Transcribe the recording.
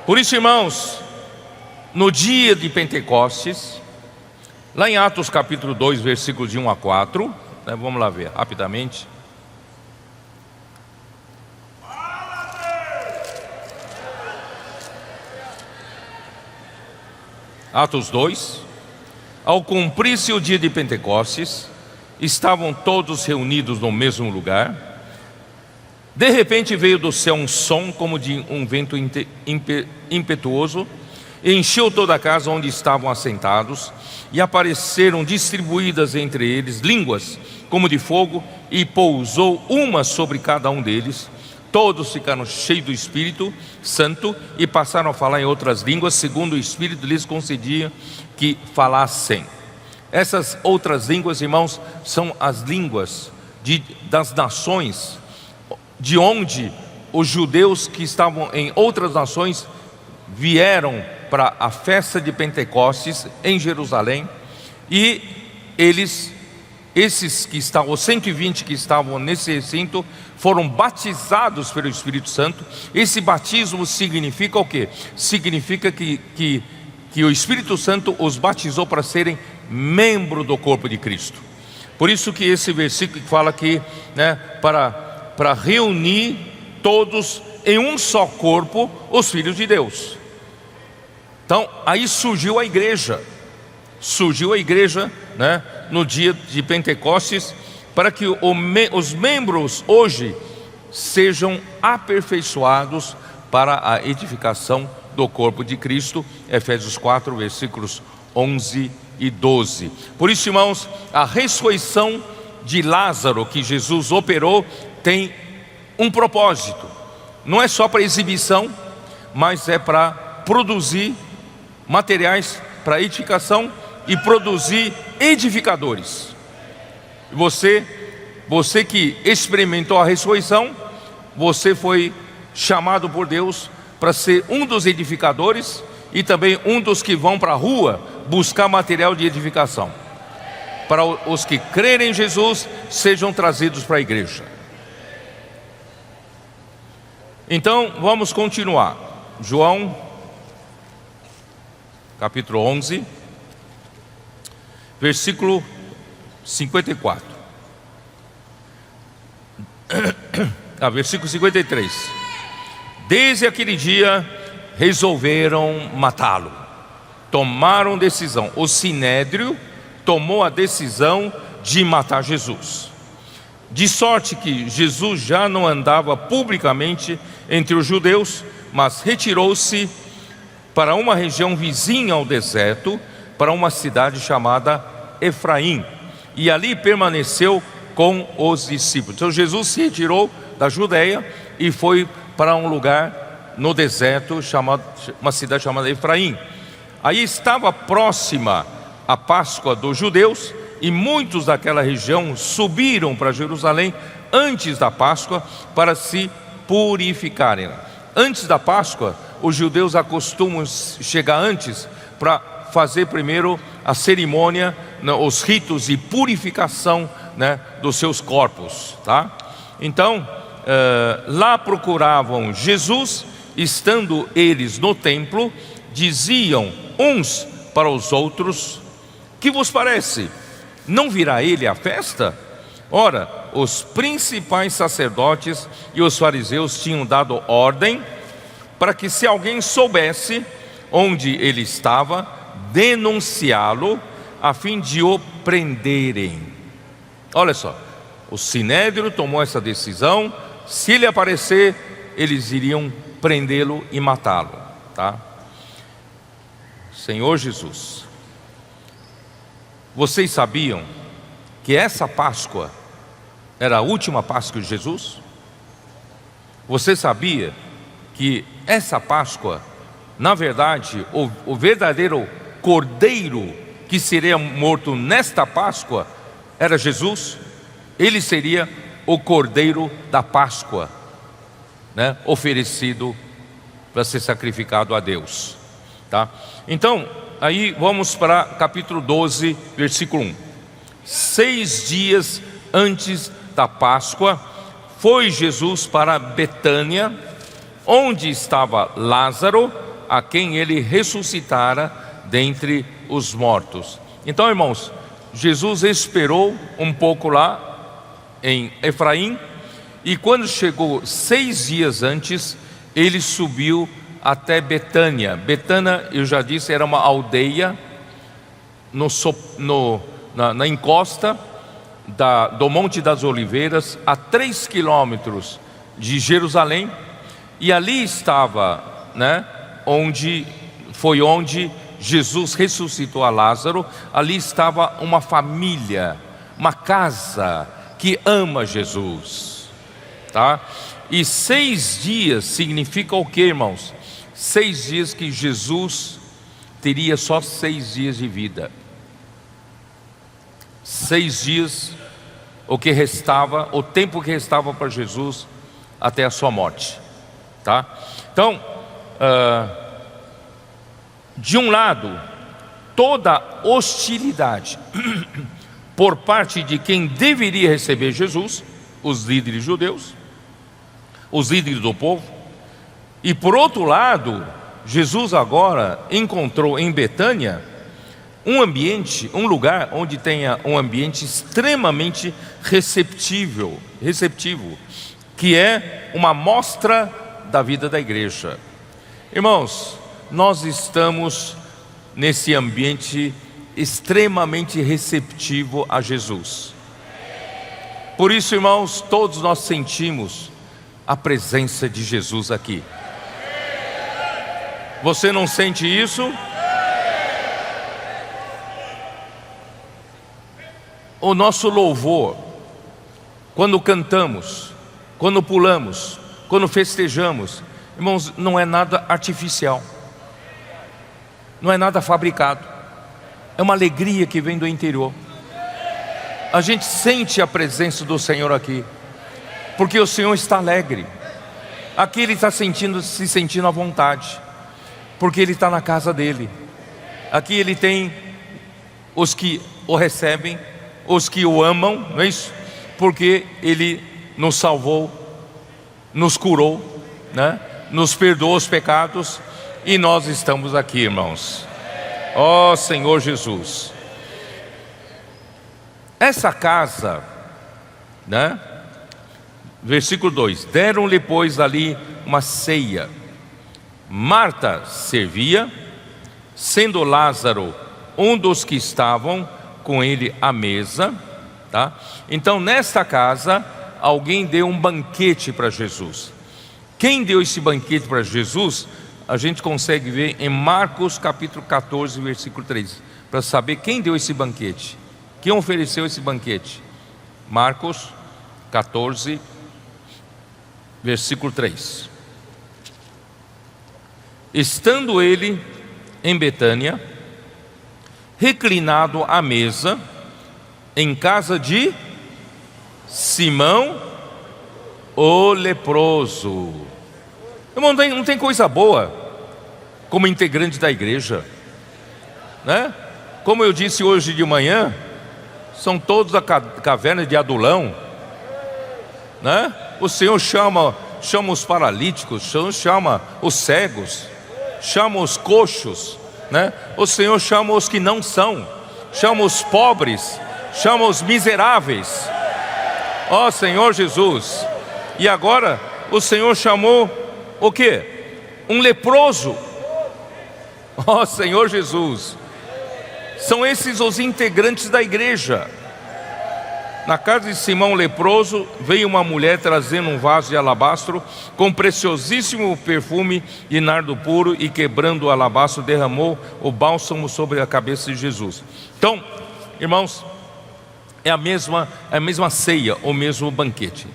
Por isso, irmãos, no dia de Pentecostes, lá em Atos capítulo 2, versículos de 1 a 4, né, vamos lá ver rapidamente. Atos 2. Ao cumprir-se o dia de Pentecostes, estavam todos reunidos no mesmo lugar. De repente veio do céu um som como de um vento impetuoso, e encheu toda a casa onde estavam assentados, e apareceram distribuídas entre eles línguas como de fogo, e pousou uma sobre cada um deles. Todos ficaram cheios do Espírito Santo e passaram a falar em outras línguas, segundo o Espírito lhes concedia que falassem. Essas outras línguas, irmãos, são as línguas das nações, de onde os judeus que estavam em outras nações vieram para a festa de Pentecostes em Jerusalém, e esses que estavam, os 120 que estavam nesse recinto, foram batizados pelo Espírito Santo. Esse batismo significa o quê? Significa que o Espírito Santo os batizou para serem membro do corpo de Cristo. Por isso que esse versículo fala que, né, para reunir todos em um só corpo os filhos de Deus. Então aí surgiu a igreja, né, no dia de Pentecostes, para que os membros hoje sejam aperfeiçoados para a edificação do corpo de Cristo. Efésios 4, versículos 11 e 12. Por isso, irmãos, a ressurreição de Lázaro que Jesus operou tem um propósito. Não é só para exibição, mas é para produzir materiais para edificação e produzir edificadores. Você que experimentou a ressurreição, você foi chamado por Deus para ser um dos edificadores e também um dos que vão para a rua buscar material de edificação, para os que crerem em Jesus sejam trazidos para a igreja. Então vamos continuar. João capítulo 11, versículo 54. Versículo 53. Desde aquele dia resolveram matá-lo. Tomaram decisão. O sinédrio tomou a decisão de matar Jesus. De sorte que Jesus já não andava publicamente entre os judeus, mas retirou-se para uma região vizinha ao deserto, para uma cidade chamada Efraim, e ali permaneceu com os discípulos. Então Jesus se retirou da Judeia e foi para um lugar no deserto, uma cidade chamada Efraim. Aí estava próxima a Páscoa dos judeus, e muitos daquela região subiram para Jerusalém antes da Páscoa para se purificarem. Antes da Páscoa, os judeus acostumam chegar antes para fazer primeiro a cerimônia, os ritos de purificação, né, dos seus corpos, tá? Então lá procuravam Jesus. Estando eles no templo, diziam uns para os outros: que vos parece? Não virá ele à festa? Ora, os principais sacerdotes e os fariseus tinham dado ordem para que, se alguém soubesse onde ele estava, denunciá-lo, a fim de o prenderem. Olha só, o sinédrio tomou essa decisão. Se ele aparecer, eles iriam prendê-lo e matá-lo, tá? Senhor Jesus, vocês sabiam que essa Páscoa era a última Páscoa de Jesus? Você sabia que essa Páscoa, na verdade, o verdadeiro cordeiro que seria morto nesta Páscoa era Jesus? Ele seria o cordeiro da Páscoa, né, oferecido para ser sacrificado a Deus, tá? Então, aí vamos para capítulo 12, versículo 1. 6 dias antes da Páscoa, foi Jesus para Betânia, onde estava Lázaro, a quem ele ressuscitara dentre os mortos. Então, irmãos, Jesus esperou um pouco lá em Efraim, e quando chegou 6 dias antes, ele subiu até Betânia. Betânia, eu já disse, era uma aldeia na encosta do Monte das Oliveiras, a 3 quilômetros de Jerusalém, e ali estava, onde Jesus ressuscitou a Lázaro. Ali estava uma família, uma casa que ama Jesus, tá? E 6 dias significa o que, irmãos? 6 dias que Jesus teria só 6 dias de vida. 6 dias, o tempo que restava para Jesus até a sua morte, tá? Então, de um lado, toda hostilidade por parte de quem deveria receber Jesus, os líderes judeus, os líderes do povo. E por outro lado, Jesus agora encontrou em Betânia um lugar onde tenha um ambiente extremamente receptivo, que é uma mostra da vida da igreja. Irmãos, nós estamos nesse ambiente extremamente receptivo a Jesus. Por isso, irmãos, todos nós sentimos a presença de Jesus aqui. Você não sente isso? O nosso louvor, quando cantamos, quando pulamos, quando festejamos, irmãos, não é nada artificial, não é nada fabricado, é uma alegria que vem do interior. A gente sente a presença do Senhor aqui, porque o Senhor está alegre. Aqui Ele está se sentindo à vontade, porque Ele está na casa dEle. Aqui Ele tem os que o recebem, os que o amam, não é isso? Porque Ele nos salvou, nos curou, nos perdoou os pecados, e nós estamos aqui, irmãos. Ó Senhor Jesus. Essa casa, versículo 2: deram-lhe, pois, ali uma ceia. Marta servia, sendo Lázaro um dos que estavam com ele à mesa, tá? Então, nesta casa, alguém deu um banquete para Jesus. Quem deu esse banquete para Jesus, a gente consegue ver em Marcos capítulo 14, versículo 3, para saber quem deu esse banquete, quem ofereceu esse banquete. Marcos 14, versículo 3. Estando ele em Betânia, reclinado à mesa, em casa de Simão o leproso. Irmão, não tem coisa boa como integrante da igreja, Como eu disse hoje de manhã, são todos da caverna de Adulão, O Senhor chama os paralíticos, o Senhor chama os cegos, chama os coxos, O Senhor chama os que não são, chama os pobres, chama os miseráveis. Ó Senhor Jesus. E agora o Senhor chamou o quê? Um leproso. Ó Senhor Jesus. São esses os integrantes da igreja. Na casa de Simão leproso, veio uma mulher trazendo um vaso de alabastro com preciosíssimo perfume de nardo puro, e quebrando o alabastro, derramou o bálsamo sobre a cabeça de Jesus. Então, irmãos, é a mesma ceia, o mesmo banquete.